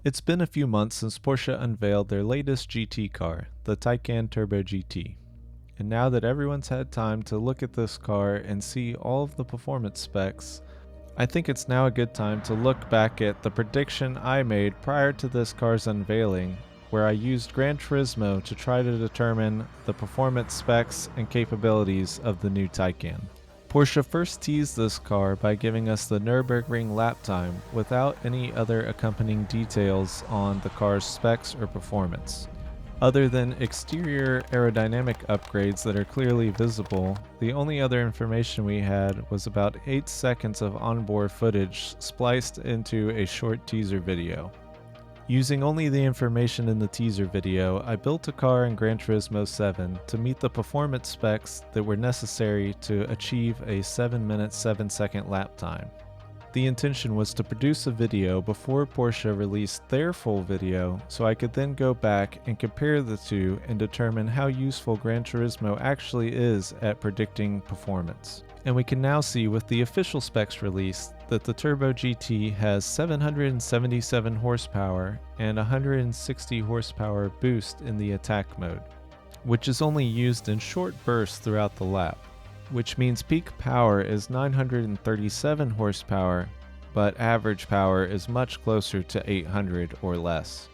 It's been a few months since Porsche unveiled their latest GT car, the Taycan Turbo GT. And now that everyone's had time to look at this car and see all of the performance specs, I think it's now a good time to look back at the prediction I made prior to this car's unveiling, where I used Gran Turismo to try to determine the performance specs and capabilities of the new Taycan. Porsche first teased this car by giving us the Nürburgring lap time without any other accompanying details on the car's specs or performance. Other than exterior aerodynamic upgrades that are clearly visible, the only other information we had was about 8 seconds of onboard footage spliced into a short teaser video. Using only the information in the teaser video, I built a car in Gran Turismo 7 to meet the performance specs that were necessary to achieve a 7-minute 7-second lap time. The intention was to produce a video before Porsche released their full video, so I could then go back and compare the two and determine how useful Gran Turismo actually is at predicting performance. And we can now see with the official specs released that the Turbo GT has 777 horsepower and 160 horsepower boost in the attack mode, which is only used in short bursts throughout the lap, which means peak power is 937 horsepower, but average power is much closer to 800 or less.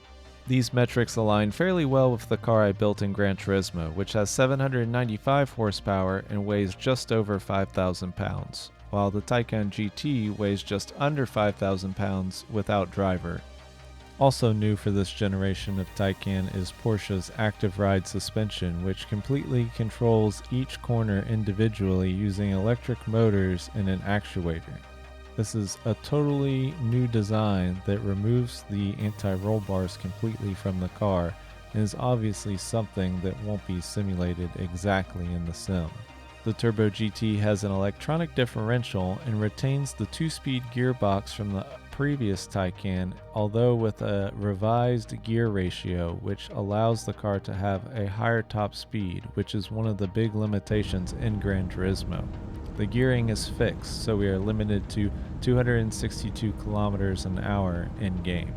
These metrics align fairly well with the car I built in Gran Turismo, which has 795 horsepower and weighs just over 5,000 pounds, while the Taycan GT weighs just under 5,000 pounds without driver. Also new for this generation of Taycan is Porsche's active ride suspension, which completely controls each corner individually using electric motors and an actuator. This is a totally new design that removes the anti-roll bars completely from the car and is obviously something that won't be simulated exactly in the sim. The Turbo GT has an electronic differential and retains the 2-speed gearbox from the previous Taycan, although with a revised gear ratio, which allows the car to have a higher top speed, which is one of the big limitations in Gran Turismo. The gearing is fixed, so we are limited to 262 kilometers an hour in-game.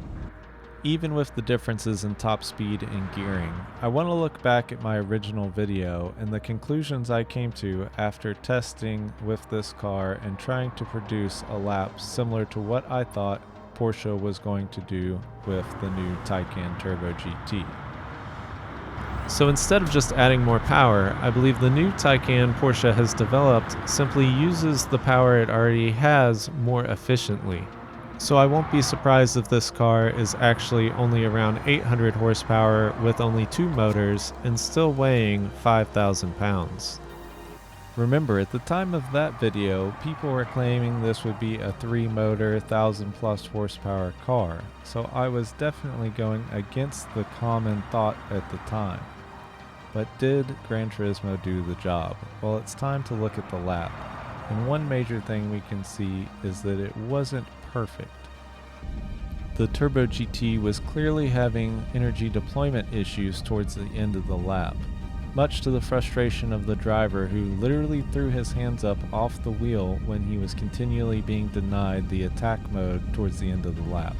Even with the differences in top speed and gearing, I want to look back at my original video and the conclusions I came to after testing with this car and trying to produce a lap similar to what I thought Porsche was going to do with the new Taycan Turbo GT. So instead of just adding more power, I believe the new Taycan Porsche has developed simply uses the power it already has more efficiently. So I won't be surprised if this car is actually only around 800 horsepower with only 2 motors and still weighing 5,000 pounds. Remember, at the time of that video, people were claiming this would be a 3-motor, 1,000+ horsepower car, so I was definitely going against the common thought at the time. But did Gran Turismo do the job? Well, it's time to look at the lap. And one major thing we can see is that it wasn't perfect. The Turbo GT was clearly having energy deployment issues towards the end of the lap, much to the frustration of the driver who literally threw his hands up off the wheel when he was continually being denied the attack mode towards the end of the lap.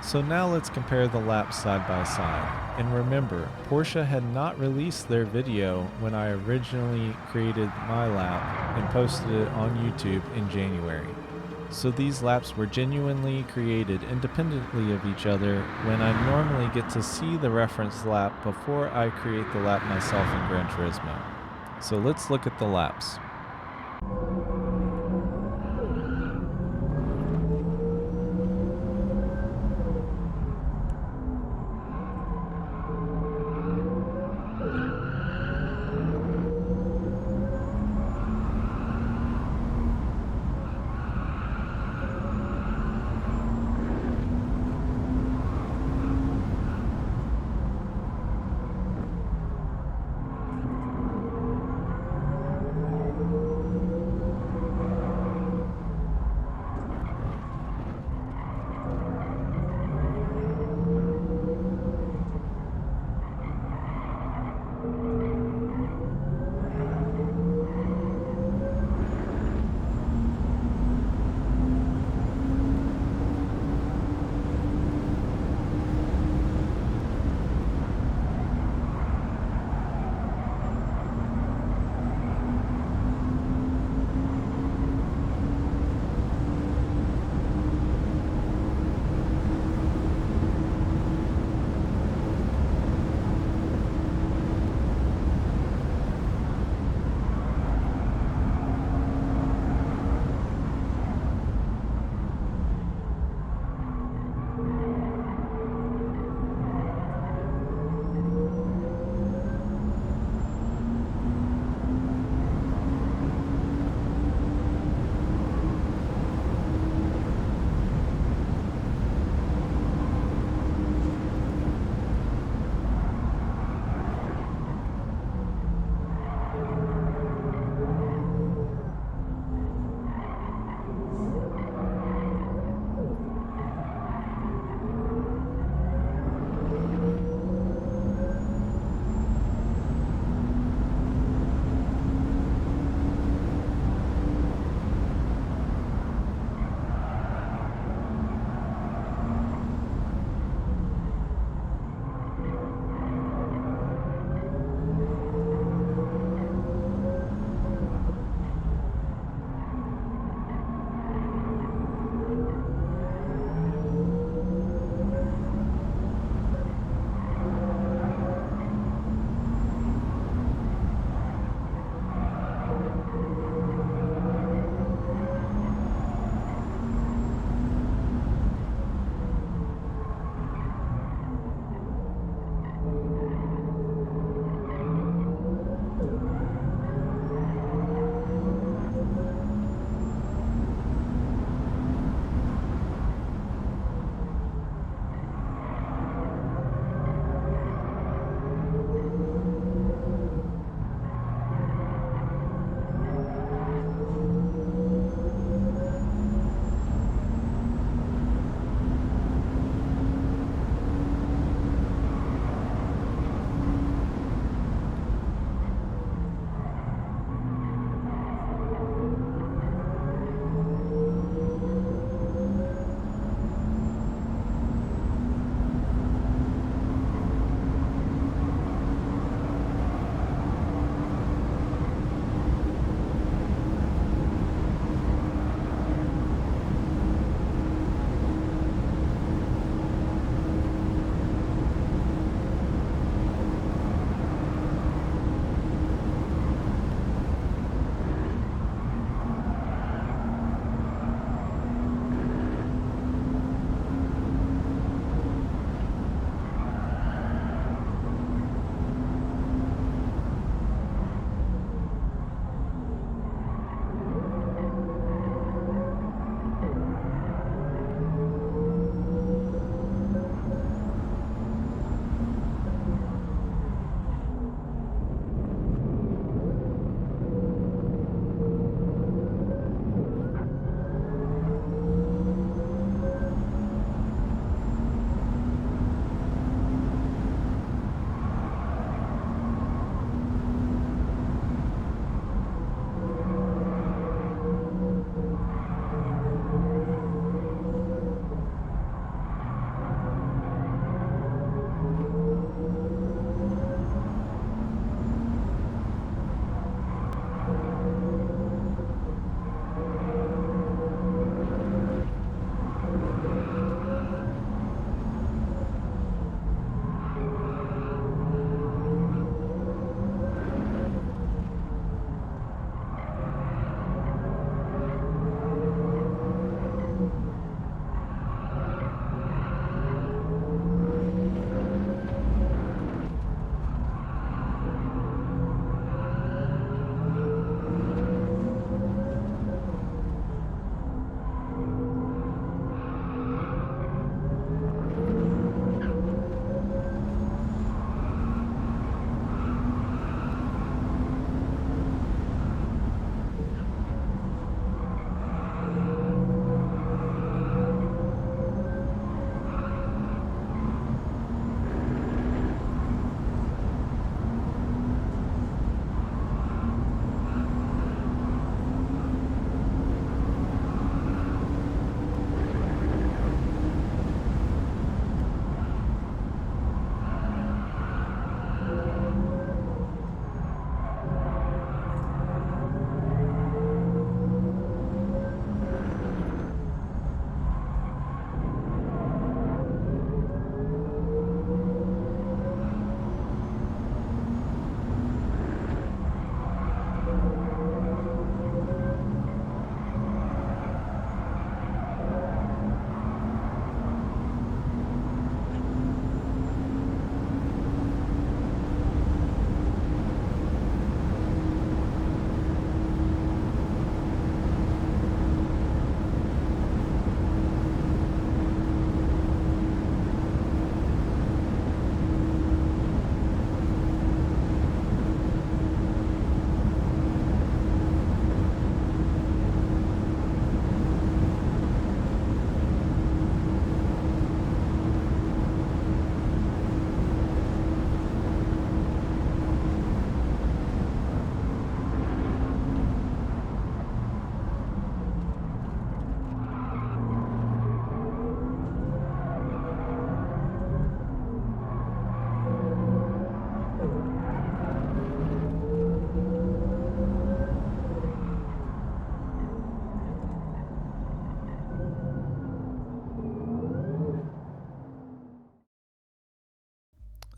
So now let's compare the laps side by side. And remember, Porsche had not released their video when I originally created my lap and posted it on YouTube in January. So these laps were genuinely created independently of each other when I normally get to see the reference lap before I create the lap myself in Gran Turismo. So let's look at the laps.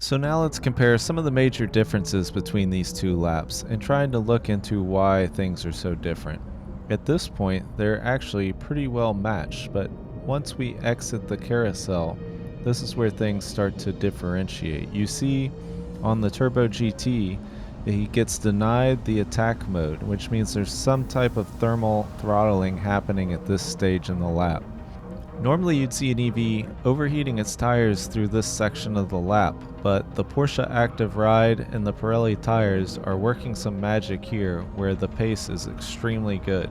So now let's compare some of the major differences between these two laps and trying to look into why things are so different. At this point, they're actually pretty well matched, but once we exit the carousel, this is where things start to differentiate. You see on the Turbo GT, he gets denied the attack mode, which means there's some type of thermal throttling happening at this stage in the lap. Normally you'd see an EV overheating its tires through this section of the lap, but the Porsche Active Ride and the Pirelli tires are working some magic here where the pace is extremely good.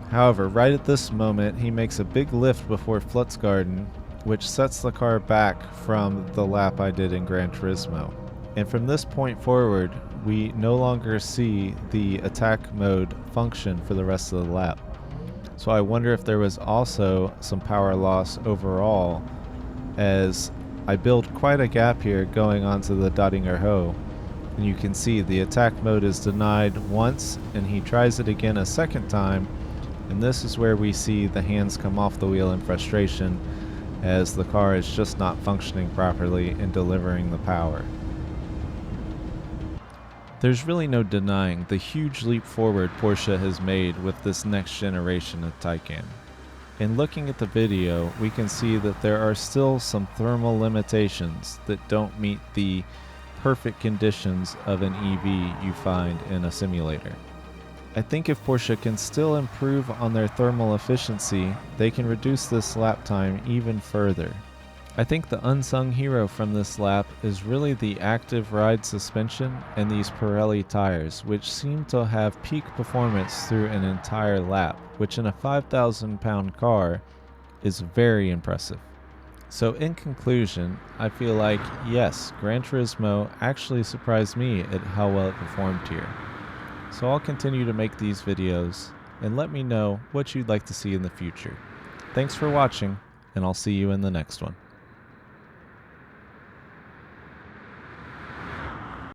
However, right at this moment he makes a big lift before Flutzgarden, which sets the car back from the lap I did in Gran Turismo. And from this point forward, we no longer see the attack mode function for the rest of the lap. So I wonder if there was also some power loss overall, as I build quite a gap here going onto the Dottinger Hoe, and you can see the attack mode is denied once and he tries it again a second time, and this is where we see the hands come off the wheel in frustration as the car is just not functioning properly and delivering the power. There's really no denying the huge leap forward Porsche has made with this next generation of Taycan. In looking at the video, we can see that there are still some thermal limitations that don't meet the perfect conditions of an EV you find in a simulator. I think if Porsche can still improve on their thermal efficiency, they can reduce this lap time even further. I think the unsung hero from this lap is really the active ride suspension and these Pirelli tires, which seem to have peak performance through an entire lap, which in a 5,000-pound car is very impressive. So in conclusion, I feel like yes, Gran Turismo actually surprised me at how well it performed here. So I'll continue to make these videos and let me know what you'd like to see in the future. Thanks for watching, and I'll see you in the next one.